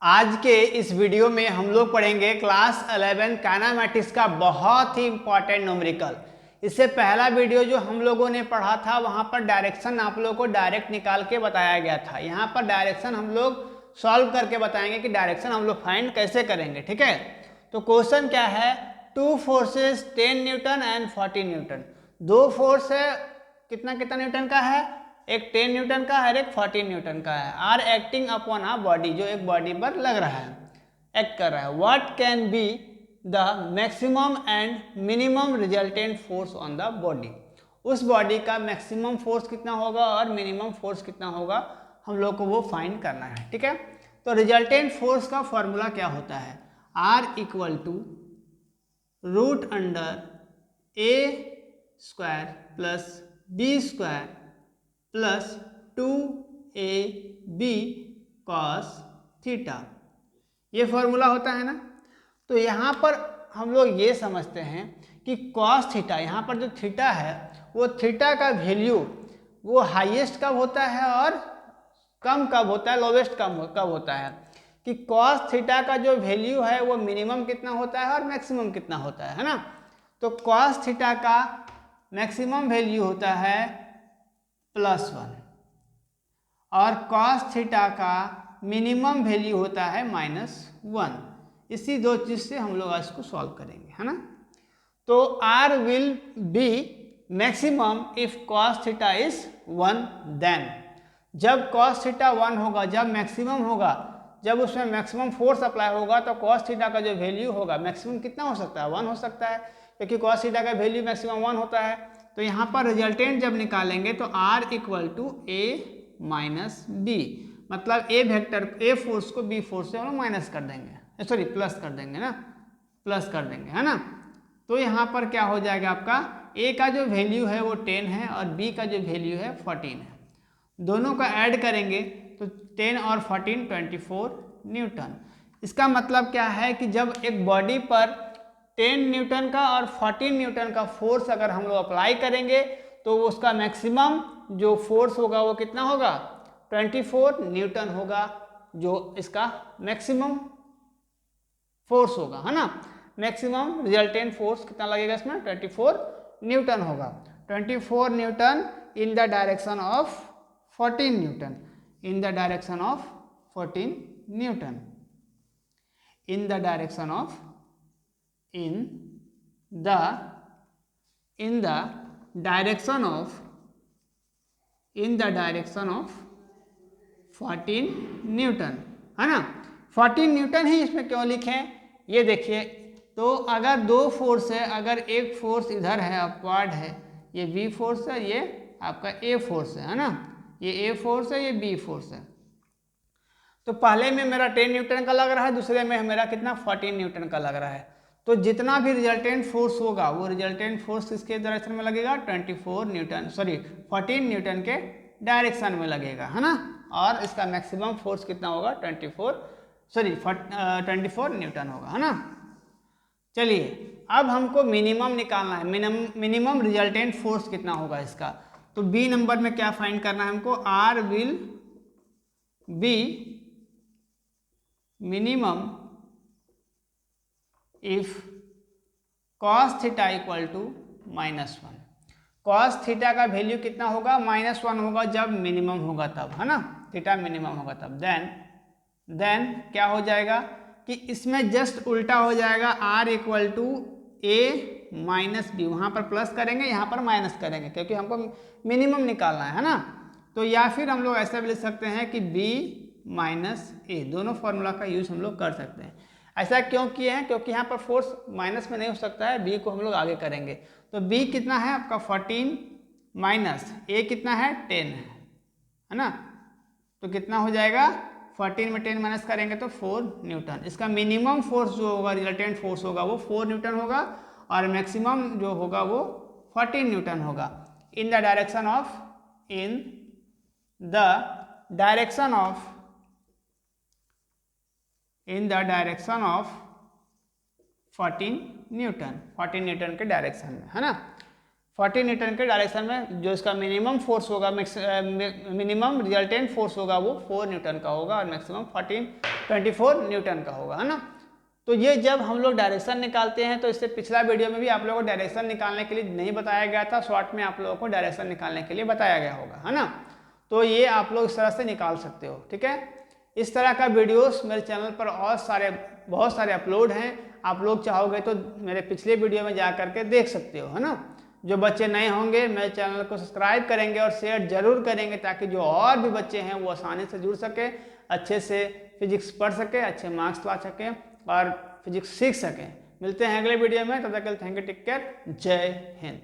आज के इस वीडियो में हम लोग पढ़ेंगे क्लास 11 काइनेमेटिक्स का बहुत ही इंपॉर्टेंट न्यूमेरिकल। इससे पहला वीडियो जो हम लोगों ने पढ़ा था वहाँ पर डायरेक्शन आप लोगों को डायरेक्ट निकाल के बताया गया था। यहाँ पर डायरेक्शन हम लोग सॉल्व करके बताएंगे कि डायरेक्शन हम लोग फाइंड कैसे करेंगे। ठीक है, तो क्वेश्चन क्या है, two forces 10 Newton and 40 Newton. दो फोर्स है, कितना कितना न्यूटन का है, एक 10 न्यूटन का है, एक 40 न्यूटन का है। R acting upon a body, जो एक बॉडी पर लग रहा है, एक्ट कर रहा है। What can be the maximum and minimum resultant force on the body. उस बॉडी का मैक्सिमम फोर्स कितना होगा और मिनिमम फोर्स कितना होगा, हम लोग को वो फाइंड करना है। ठीक है, तो रिजल्टेंट फोर्स का फॉर्मूला क्या होता है, R equal to root under A square plus B square plus 2ab cos theta, ये फॉर्मूला होता है ना। तो यहाँ पर हम लोग ये समझते हैं कि cos थीटा, यहाँ पर जो थीटा है वो थीटा का वैल्यू वो हाईएस्ट कब होता है और कम कब होता है, लोवेस्ट कब होता है, कि cos थीटा का जो वैल्यू है वो मिनिमम कितना होता है और मैक्सिमम कितना होता है ना। तो cos थीटा का मैक्सिमम वैल्यू होता है +1 और cos थीटा का मिनिमम वैल्यू होता है -1। इसी दो चीज से हम लोग आज को सॉल्व करेंगे, है ना। तो R will be maximum if cos theta is 1, then जब cos थीटा 1 होगा, जब मैक्सिमम होगा, जब उसमें मैक्सिमम फोर्स अप्लाई होगा, तो cos थीटा का जो वैल्यू होगा मैक्सिमम कितना हो सकता है, 1 हो सकता है, क्योंकि cos थीटा का वैल्यू मैक्सिमम 1 होता है। तो यहाँ पर रिजल्टेंट जब निकालेंगे तो R equal to A minus B, मतलब ए वेक्टर, ए फोर्स को बी फोर्स से हम लोग माइनस कर देंगे, सॉरी प्लस कर देंगे ना, प्लस कर देंगे, है ना। तो यहाँ पर क्या हो जाएगा, आपका ए का जो वैल्यू है वो 10 है और बी का जो वैल्यू है 14 है। दोनों का ऐड करेंगे तो 10 और 14 24 न्यूटन। इसका मतलब क्या है कि जब एक बॉडी पर 10 न्यूटन का और 14 न्यूटन का फोर्स अगर हम लोग अप्लाई करेंगे तो उसका मैक्सिमम जो फोर्स होगा वो कितना होगा, 24 न्यूटन होगा, जो इसका मैक्सिमम फोर्स होगा, है ना। मैक्सिमम रिजल्टेंट फोर्स कितना लगेगा इसमें, 24 न्यूटन होगा। 24 Newton in the direction of 14 Newton, in the direction of 14 Newton, in the direction of in the direction of 14 Newton, है ना। 14 न्यूटन ही इसमें क्यों लिखे, ये देखिए। तो अगर दो फोर्स है, अगर एक फोर्स इधर है अपवर्ड है, ये बी फोर्स है, ये आपका ए फोर्स है ना, ये ए फोर्स है, ये बी फोर्स है। तो पहले में मेरा 10 न्यूटन का लग रहा है, दूसरे में मेरा कितना 14 न्यूटन का लग रहा है। तो जितना भी रिजल्टेंट फोर्स होगा वो रिजल्टेंट फोर्स किसके डायरेक्शन में लगेगा, 14 न्यूटन के डायरेक्शन में लगेगा, है ना। और इसका मैक्सिमम फोर्स कितना होगा, 24 न्यूटन होगा, है ना। चलिए अब हमको मिनिमम निकालना है, मिनिमम रिजल्टेंट फोर्स कितना होगा इसका। तो बी नंबर में क्या फाइंड करना है हमको, R will be minimum if cos theta equal to -1। cos theta का वैल्यू कितना होगा, -1 होगा जब मिनिमम होगा तब, है ना, थीटा मिनिमम होगा तब। देन क्या हो जाएगा कि इसमें जस्ट उल्टा हो जाएगा, r equal to A minus B, वहाँ पर प्लस करेंगे, यहाँ पर माइनस करेंगे, क्योंकि हमको मिनिमम निकालना है ना। तो या फिर हम लोग ऐसा भी लिख सकते हैं कि b माइनस ए, दोनों फॉर्मूला का यूज हम लोग कर सकते हैं। ऐसा क्यों किए हैं, क्योंकि यहाँ पर फोर्स माइनस में नहीं हो सकता है, बी को हम लोग आगे करेंगे। तो बी कितना है आपका 14 माइनस ए कितना है 10 है ना। तो कितना हो जाएगा, 14 में 10 माइनस करेंगे तो 4 न्यूटन। इसका मिनिमम फोर्स जो होगा, रिजल्टेंट फोर्स होगा वो 4 न्यूटन होगा और मैक्सिमम जो होगा वो 14 न्यूटन होगा। In the direction of 14 Newton के डायरेक्शन में, है ना। 14 न्यूटन के डायरेक्शन में जो इसका मिनिमम फोर्स होगा, मिनिमम रिजल्टेंट फोर्स होगा वो 4 न्यूटन का होगा और मैक्सिमम 14 24 न्यूटन का होगा, है ना। तो ये जब हम लोग डायरेक्शन निकालते हैं, तो इससे पिछला वीडियो में भी आप लोगों को डायरेक्शन निकालने के लिए नहीं बताया गया था, शॉर्ट में आप लोगों को डायरेक्शन निकालने के लिए बताया गया होगा, है ना। तो ये आप लोग इस तरह से निकाल सकते हो, ठीक है। इस तरह का वीडियोस मेरे चैनल पर और बहुत सारे अपलोड हैं, आप लोग चाहोगे तो मेरे पिछले वीडियो में जा करके देख सकते हो, है ना। जो बच्चे नए होंगे मेरे चैनल को सब्सक्राइब करेंगे और शेयर जरूर करेंगे, ताकि जो और भी बच्चे हैं वो आसानी से जुड़ सके, अच्छे से फिजिक्स पढ़ सके, अच्छे मार्क्स ला सकें और फिजिक्स सीख सकें। मिलते हैं अगले वीडियो में, तब तक के लिए थैंक यू, टेक केयर, जय हिंद।